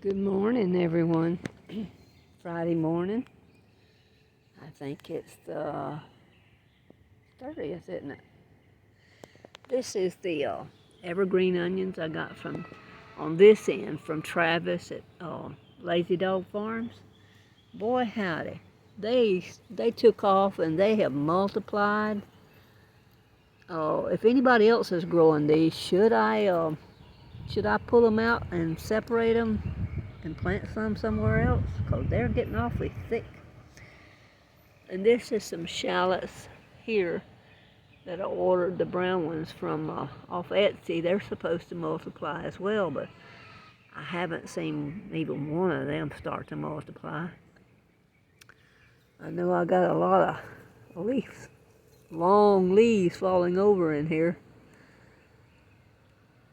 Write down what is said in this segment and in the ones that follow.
Good morning, everyone. Friday morning. I think it's the 30th, isn't it? This is the evergreen onions I got from on this end from Travis at Lazy Dog Farms. Boy, howdy! They took off and they have multiplied. Oh, if anybody else is growing these, should I pull them out and separate them and plant some somewhere else? Because they're getting awfully thick. And this is some shallots here that I ordered, the brown ones from off Etsy. They're supposed to multiply as well, but I haven't seen even one of them start to multiply. I know I got a lot of leaves, long leaves falling over in here.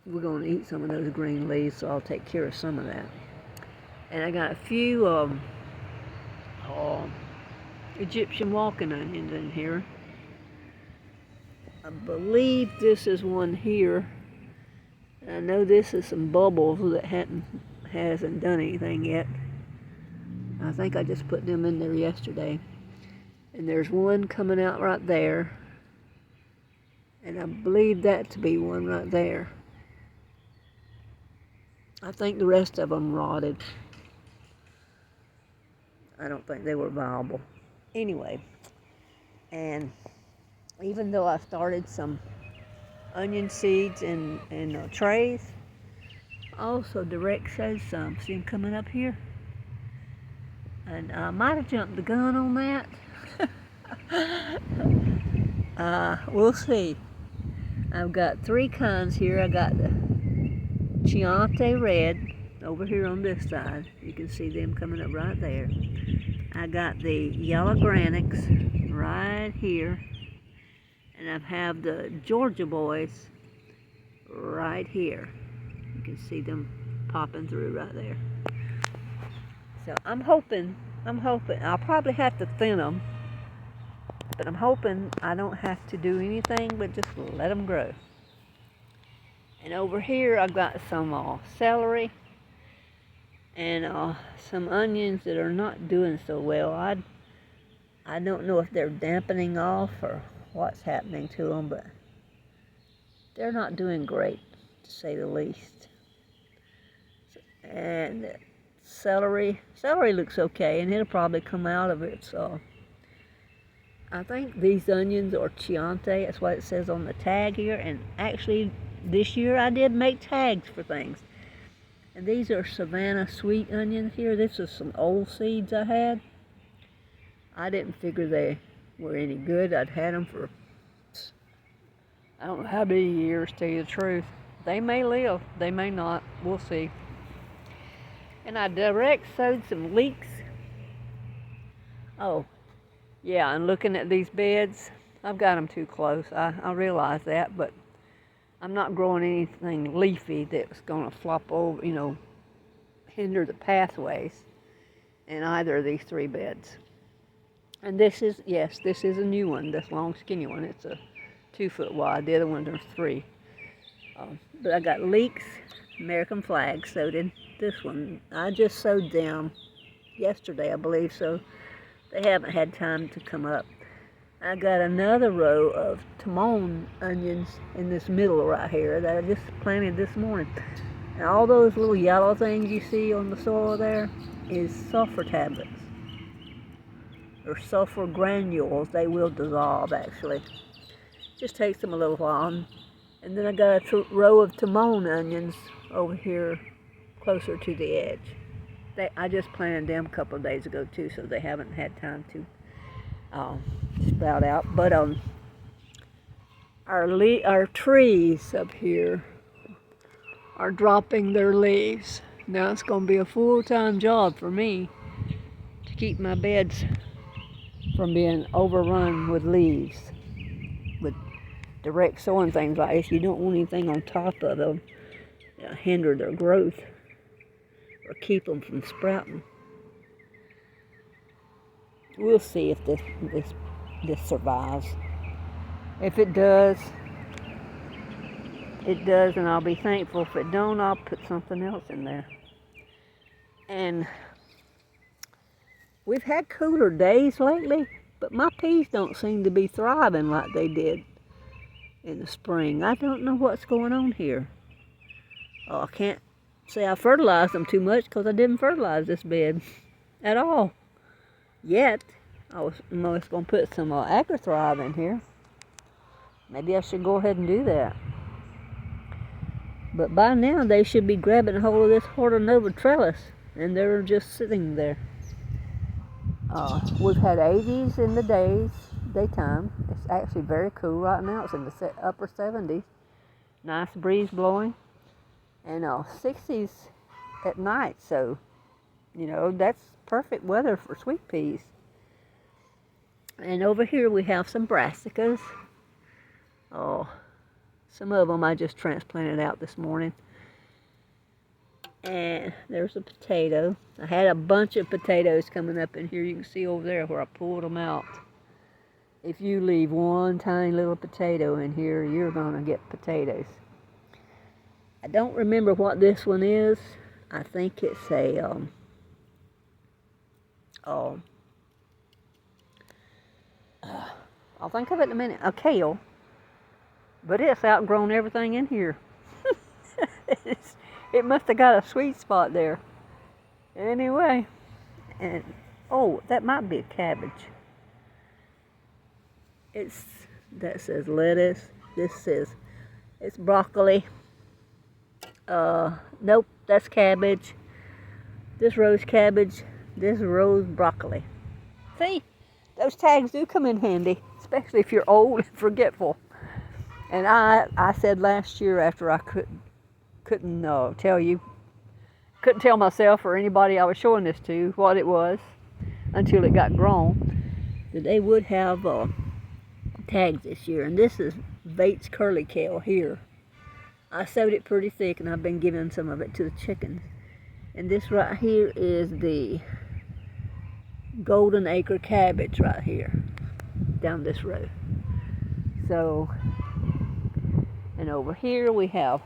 We're going to eat some of those green leaves, so I'll take care of some of that. And I got a few Egyptian walking onions in here. I believe this is one here. I know this is some bubbles that hasn't done anything yet. I think I just put them in there yesterday. And there's one coming out right there. And I believe that to be one right there. I think the rest of them rotted. I don't think they were viable. Anyway, and even though I started some onion seeds in trays, I also direct sowed some. See them coming up here? And I might have jumped the gun on that. We'll see. I've got three kinds here. I got the Chianti Red over here on this side. You can see them coming up right there. I got the Yellow Granics right here. And I have the Georgia Boys right here. You can see them popping through right there. So I'm hoping, I'll probably have to thin them, but I'm hoping I don't have to do anything but just let them grow. And over here I've got some celery and some onions that are not doing so well. I don't know if they're dampening off or what's happening to them, but they're not doing great, to say the least. And celery looks okay, and it'll probably come out of it. So I think these onions are Chianti. That's what it says on the tag here. And actually, this year I did make tags for things. And these are Savannah sweet onions here. This is some old seeds I had. I didn't figure they were any good. I'd had them for I don't know how many years, to tell you the truth. They may live, they may not. We'll see. And I direct sowed some leeks. Oh, yeah, and looking at these beds, I've got them too close. I realize that, but I'm not growing anything leafy that's going to flop over, hinder the pathways in either of these three beds. And this is a new one, this long skinny one. It's a 2 foot wide. The other ones are 3. But I got leeks, American flags sowed in this one. I just sowed them yesterday, I believe, so they haven't had time to come up. I got another row of Timon onions in this middle right here that I just planted this morning. And all those little yellow things you see on the soil there is sulfur tablets. Or sulfur granules. They will dissolve, actually. Just takes them a little while. And then I got a row of Timon onions over here closer to the edge. I just planted them a couple of days ago too, so they haven't had time to sprout out. But our trees up here are dropping their leaves. Now it's going to be a full-time job for me to keep my beds from being overrun with leaves. With direct sowing things like this, you don't want anything on top of them that hinder their growth or keep them from sprouting. We'll see if this survives. If it does, and I'll be thankful. If it don't, I'll put something else in there. And we've had cooler days lately, but my peas don't seem to be thriving like they did in the spring. I don't know what's going on here. Oh, I can't say I fertilized them too much because I didn't fertilize this bed at all yet. I'm almost going to put some AgriThrive in here. Maybe I should go ahead and do that. But by now they should be grabbing a hold of this Horta Nova trellis, and they're just sitting there. We've had 80s in the daytime. It's actually very cool right now. It's in the upper 70s. Nice breeze blowing. And 60s at night. So, that's perfect weather for sweet peas. And over here we have some brassicas. Some of them I just transplanted out this morning. And there's a potato. I had a bunch of potatoes coming up in here. You can see over there where I pulled them out. If you leave one tiny little potato in here, you're going to get potatoes. I don't remember what this one is. I think it's a, I'll think of it in a minute. A kale. But it's outgrown everything in here. It must have got a sweet spot there. Anyway, and that might be a cabbage. That says lettuce. This says it's broccoli. Nope, that's cabbage. This rose cabbage. This rose broccoli. See, those tags do come in handy, especially if you're old and forgetful. And I said last year after I couldn't tell myself or anybody I was showing this to what it was until it got grown, that they would have tags this year. And this is Vate's curly kale here. I sowed it pretty thick, and I've been giving some of it to the chickens. And this right here is the golden acre cabbage right here down this road. So, and over here we have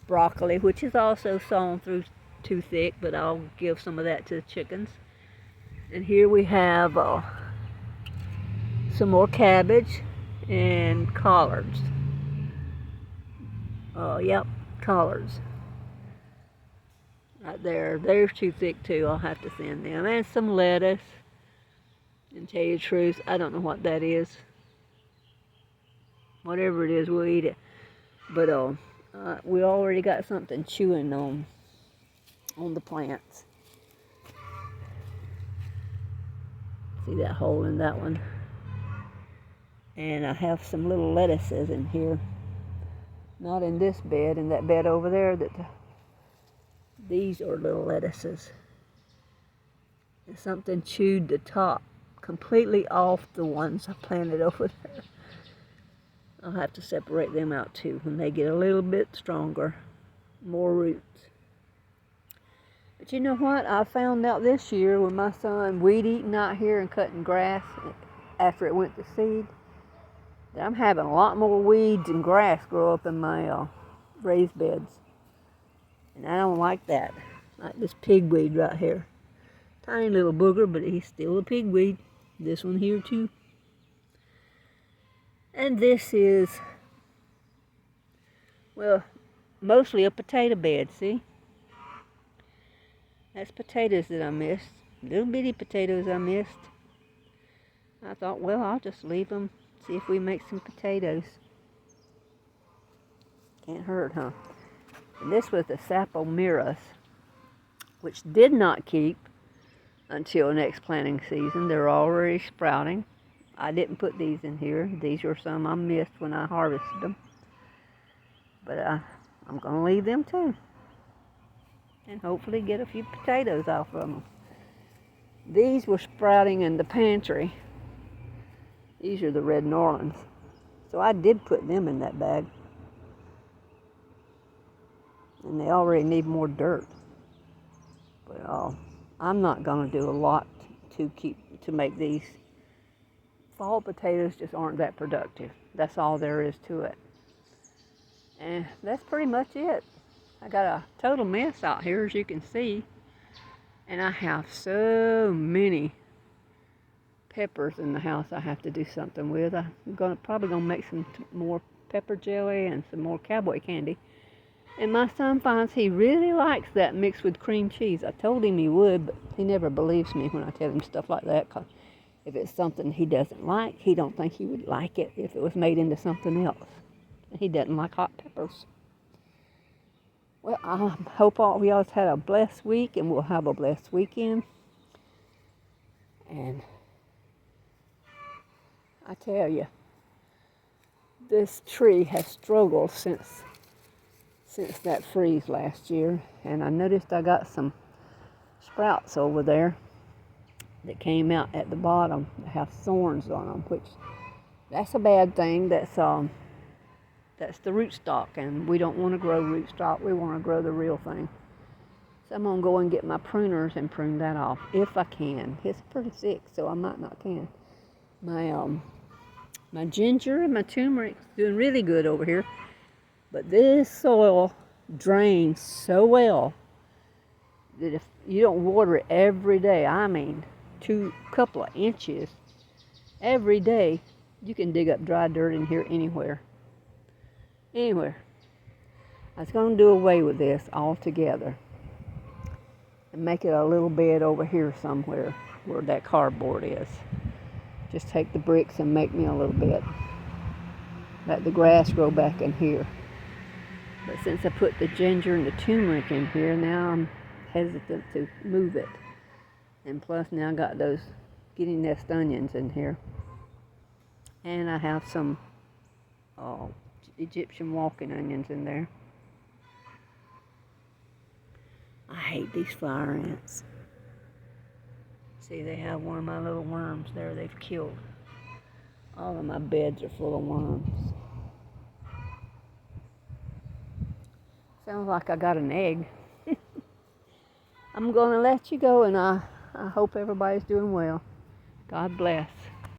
broccoli, which is also sawn through too thick, but I'll give some of that to the chickens. And here we have some more cabbage and collards. Yep, collards. Right there, they're too thick too. I'll have to thin them. And some lettuce. And tell you the truth, I don't know what that is. Whatever it is, we'll eat it. But we already got something chewing on the plants. See that hole in that one? And I have some little lettuces in here. Not in this bed, in that bed over there. These are little lettuces. And something chewed the top completely off the ones I planted over there. I'll have to separate them out too when they get a little bit stronger, more roots. But you know what? I found out this year with my son weed eating out here and cutting grass after it went to seed, that I'm having a lot more weeds and grass grow up in my raised beds. And I don't like that. Like this pigweed right here. Tiny little booger, but he's still a pigweed. This one here too. And this is, well, mostly a potato bed, see? That's potatoes that I missed. Little bitty potatoes I missed. I thought, well, I'll just leave them, see if we make some potatoes. Can't hurt, huh? And this was the Sapomyrus, which did not keep until next planting season. They're already sprouting. I didn't put these in here. These are some I missed when I harvested them. But I'm going to leave them too. And hopefully get a few potatoes off of them. These were sprouting in the pantry. These are the Red Norlands. So I did put them in that bag. And they already need more dirt. But I'm not going to do a lot to make these. Fall potatoes just aren't that productive. That's all there is to it. And that's pretty much it. I got a total mess out here, as you can see. And I have so many peppers in the house I have to do something with. I'm probably gonna make some more pepper jelly and some more cowboy candy. And my son finds he really likes that mixed with cream cheese. I told him he would, but he never believes me when I tell him stuff like that. 'Cause if it's something he doesn't like, he don't think he would like it if it was made into something else. He doesn't like hot peppers. Well, I hope all of y'all had a blessed week, and we'll have a blessed weekend. And I tell you, this tree has struggled since that freeze last year. And I noticed I got some sprouts over there that came out at the bottom that have thorns on them, which that's a bad thing. That's the rootstock, and we don't want to grow rootstock. We want to grow the real thing. So I'm gonna go and get my pruners and prune that off if I can. It's pretty thick, so I might not can. My ginger and my turmeric's doing really good over here, but this soil drains so well that if you don't water it every day, I mean, couple of inches every day, you can dig up dry dirt in here anywhere. Anywhere. I was going to do away with this altogether and make it a little bed over here somewhere where that cardboard is. Just take the bricks and make me a little bed. Let the grass grow back in here. But since I put the ginger and the turmeric in here, now I'm hesitant to move it. And plus now I got those guinea nest onions in here. And I have some Egyptian walking onions in there. I hate these fire ants. See, they have one of my little worms there they've killed. All of my beds are full of worms. Sounds like I got an egg. I'm going to let you go, and I hope everybody's doing well. God bless.